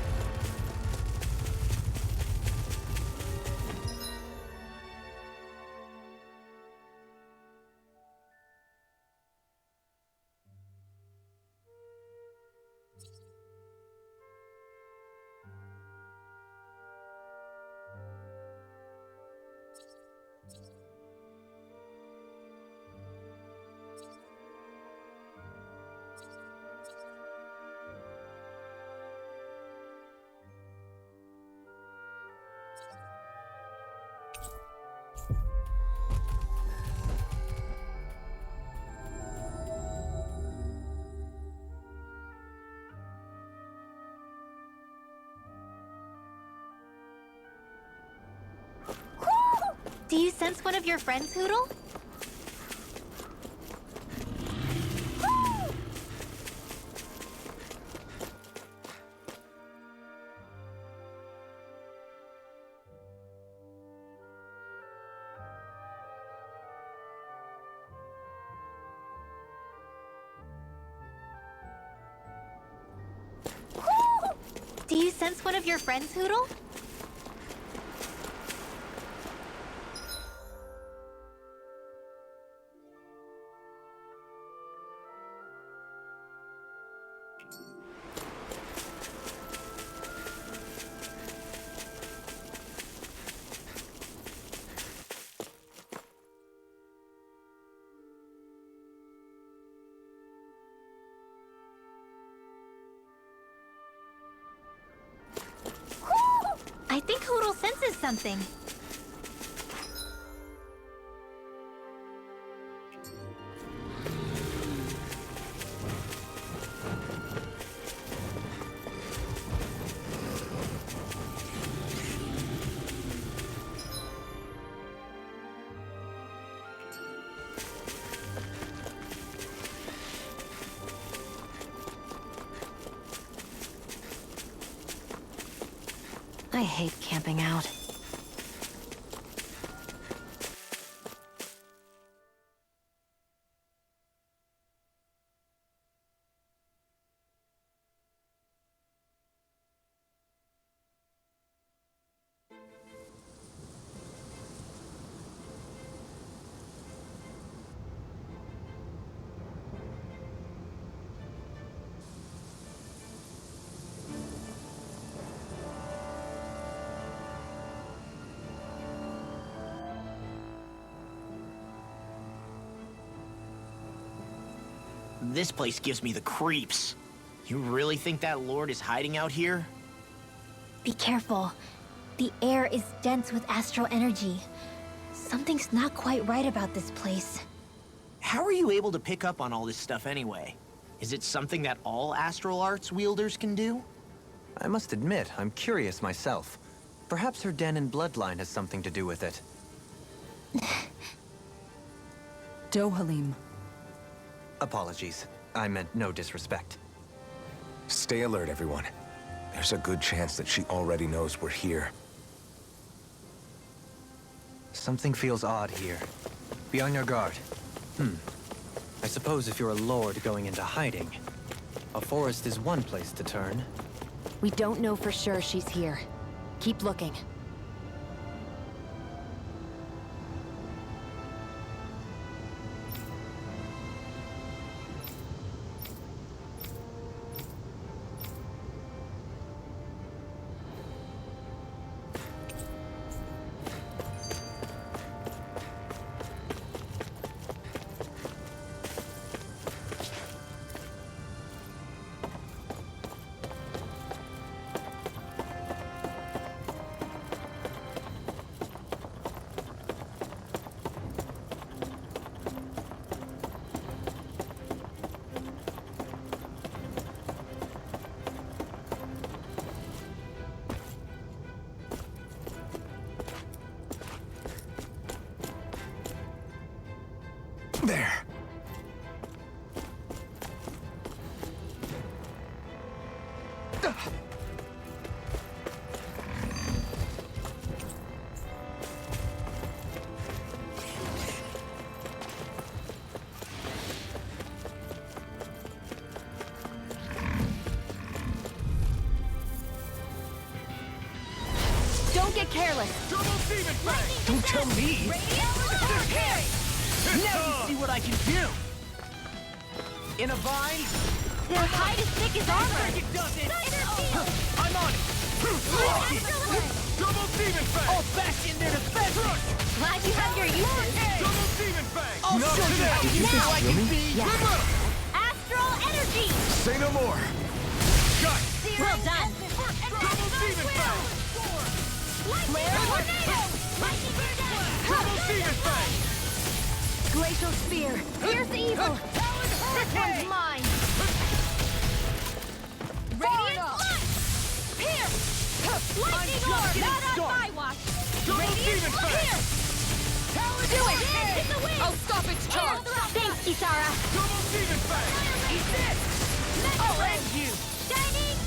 Do you sense one of your friends, Hootle? Do you sense one of your friends, Hootle? I think Hootle senses something. I hate camping out. This place gives me the creeps. You really think that Lord is hiding out here? Be careful. The air is dense with astral energy. Something's not quite right about this place. How are you able to pick up on all this stuff anyway? Is it something that all astral arts wielders can do? I must admit, I'm curious myself. Perhaps her Dahnan bloodline has something to do with it. Dohalim. Apologies. I meant no disrespect. Stay alert, everyone. There's a good chance that she already knows we're here. Something feels odd here. Be on your guard. I suppose if you're a lord going into hiding, a forest is one place to turn. We don't know for sure she's here. Keep looking. There. Don't get careless. Double demon fang! Don't tell me! Hey! Now you see what I can do! In a vine? Their hide is thick as armor. It does it! I'm on it! Double demon fang! I'll bash in there to fence! Glad you have your uses. Double demon fang! I'll show you how Did you now just I kill can me? be! Astral energy. Say no more. Got! Well done. Double demon fang! Flare tornado. Double demon fang! Glacial spear. Fierce evil. This one's mine. Radiant light. Pierce. Lightning orb. Not on my watch. Radiant pierce. Do it. Hit the wind. I'll stop its charge! Thanks, Kisara. Double demon fang! Eat this! I'll end you! Shining.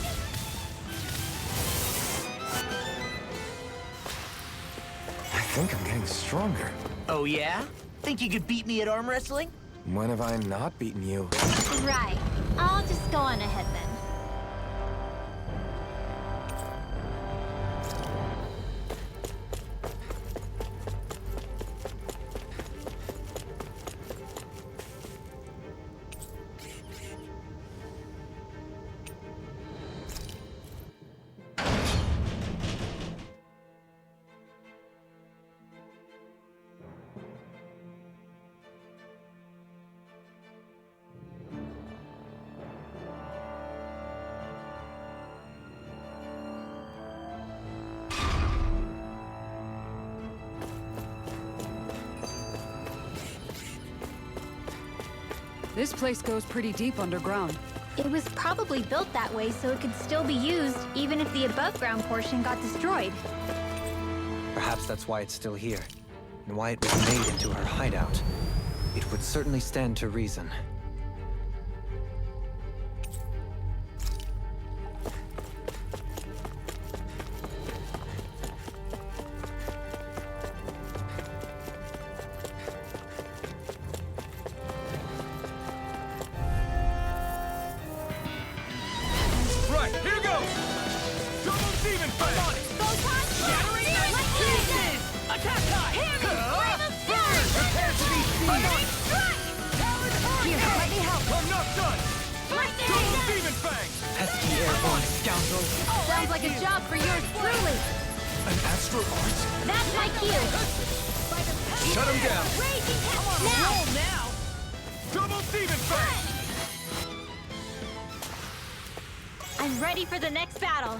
I think I'm getting stronger. Oh yeah? Think you could beat me at arm wrestling? When have I not beaten you? Right. I'll just go on ahead then. This place goes pretty deep underground. It was probably built that way so it could still be used, even if the above-ground portion got destroyed. Perhaps that's why it's still here, and why it was made into her hideout. It would certainly stand to reason. Right, here goes! Double demon fang! Photon shattering pieces. Attack time! Prepare to be seen! Here, let me help. I'm not done! Double demon fang! Pesky airborne scoundrel! Sounds like a job for yours truly. An astral art? That's my cue. Shut him down! Raging now. Roll now! Double demon fang! I'm ready for the next battle.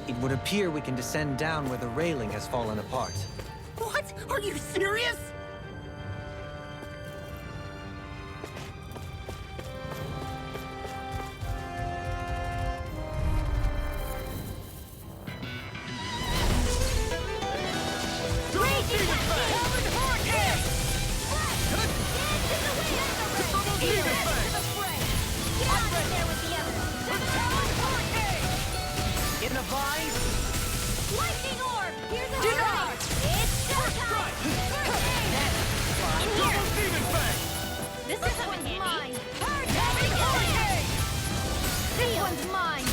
It would appear we can descend down where the railing has fallen apart. What? Are you serious? Demon Fang! Get on in there with the others! In the vines? Lightning orb! Here's a Deny! strike! It's showtime! In here! Demon Fang! This one's mine! This one's mine!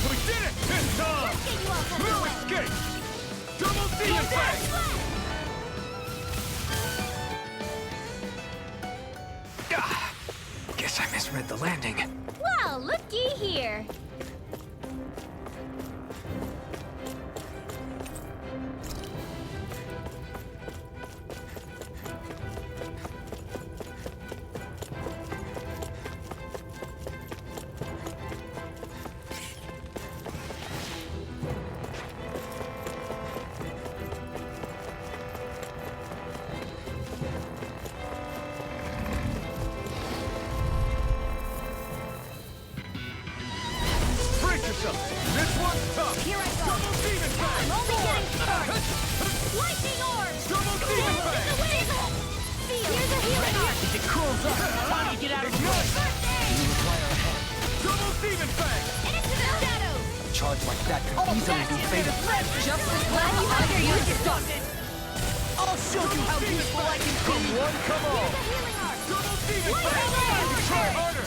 We did it! It's on! Let's get you off of the No way! escape! Double Demon Fang! Guess I misread the landing. Well, looky here! Brace yourself! This one's tough! Here I go! Double Demon Fang! I'm only getting started! Lightning orb! Double Demon Fang! Here's a healing arc! If it cools up, it's time to get out of the way. First aid! Double Demon Fang! Into the shadows! Charge like that could easily be fatal. Just as glad you underused something! I'll show you how useful I can Come be. one, come all! Here's a healing arc! Double Demon Lightning Fang! orb! Try harder!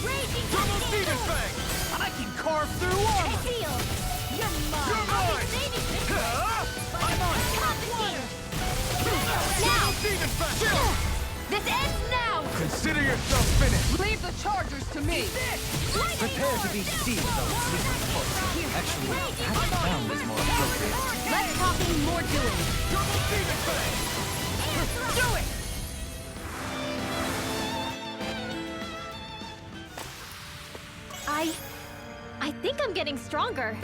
Raging Double cascade! Demon Fang! I can carve through armor. Heal! You're mine! You're I'll mine! be saving this! Huh? I'm on. Confiscator! Double Demon Fang! This ends now! Consider yourself finished! Leave the chargers to me! Prepare to be seized, though, sleeping foot. Actually, having found is more appropriate. Less talking, more doing! Double Demon Fang! Do it! I think I'm getting stronger.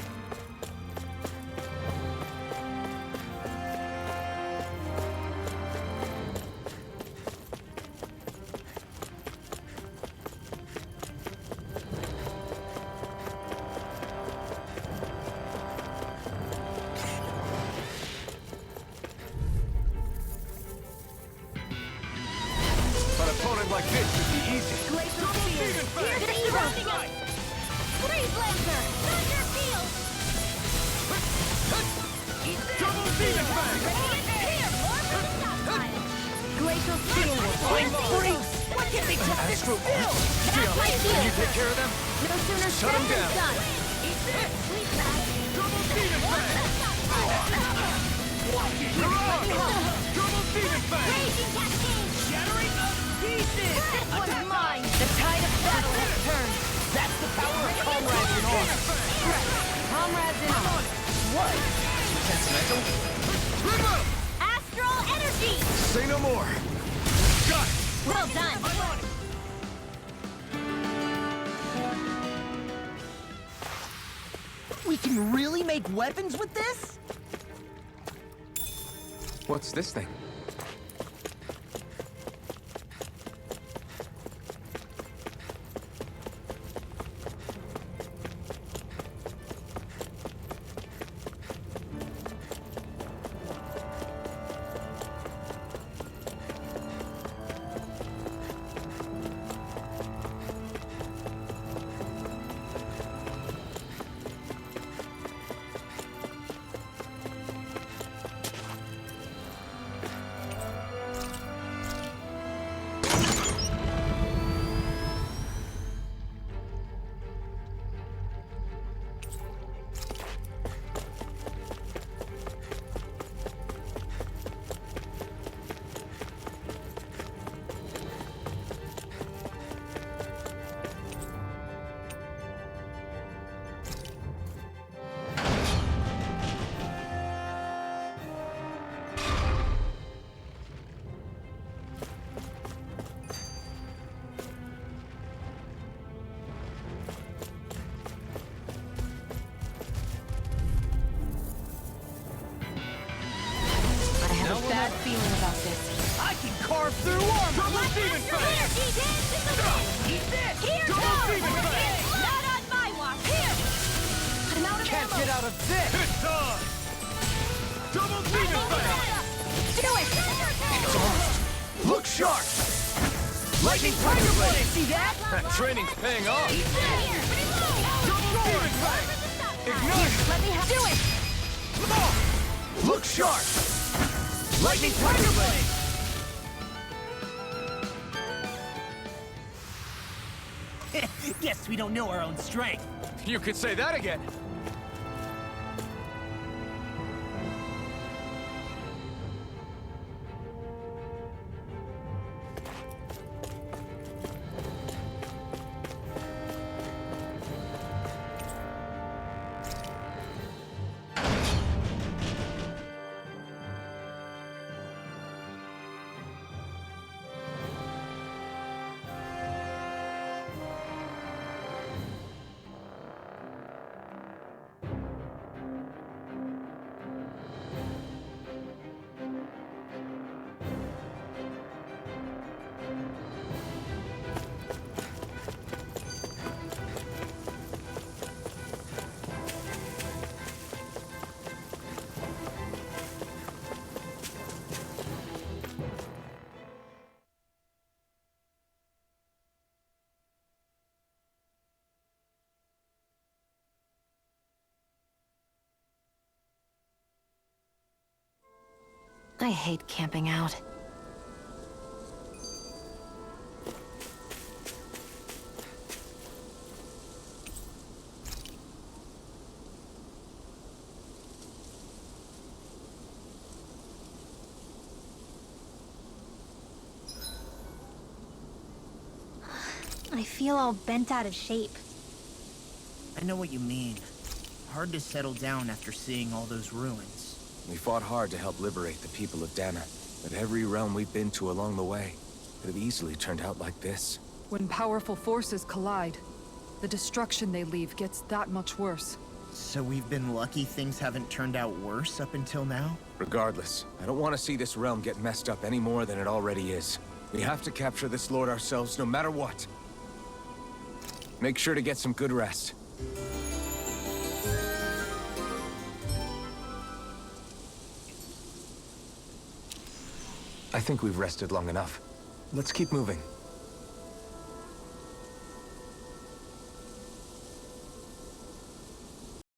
An opponent like this should be easy. Glacial Spear! Demon Fang! Here's the hero! Freeze Lancer! Thunder Field! Double Demon Fang! Here! More for the stockpile! Glacial Spear! I'm free. Why can't they just sit still? That's my Can you field! take care of them? No sooner Shut 'em said than down. done! Eat this! Sleep tight! Double Demon Fang! More for the stockpile! You're on! Double Demon Fang! Raging Cascade! Shattering the pieces. This one's mine! The tide of battle has turned! That's the power of comrades in arms. Comrades in arms! What? Astral Energy! Say no more! Got it! Well done! We can really make weapons with this? What's this thing? Bad feeling about this. I can carve through armor. Double Demon Fang! Eat this. Here Double goes! Demon Fang! Not on my watch! Here! I'm out of Can't ammo! get out of this. It's on! Double Demon Fang! Do it! Look sharp! Lightning Tiger Blade! See that? That training's paying off. Let me do it! Look sharp! Lightning Tiger Blade! Guess we don't know our own strength. You could say that again. I hate camping out. I feel all bent out of shape. I know what you mean. Hard to settle down after seeing all those ruins. We fought hard to help liberate the people of Dana, but every realm we've been to along the way could have easily turned out like this. When powerful forces collide, the destruction they leave gets that much worse. So we've been lucky things haven't turned out worse up until now? Regardless, I don't want to see this realm get messed up any more than it already is. We have to capture this lord ourselves no matter what. Make sure to get some good rest. I think we've rested long enough. Let's keep moving.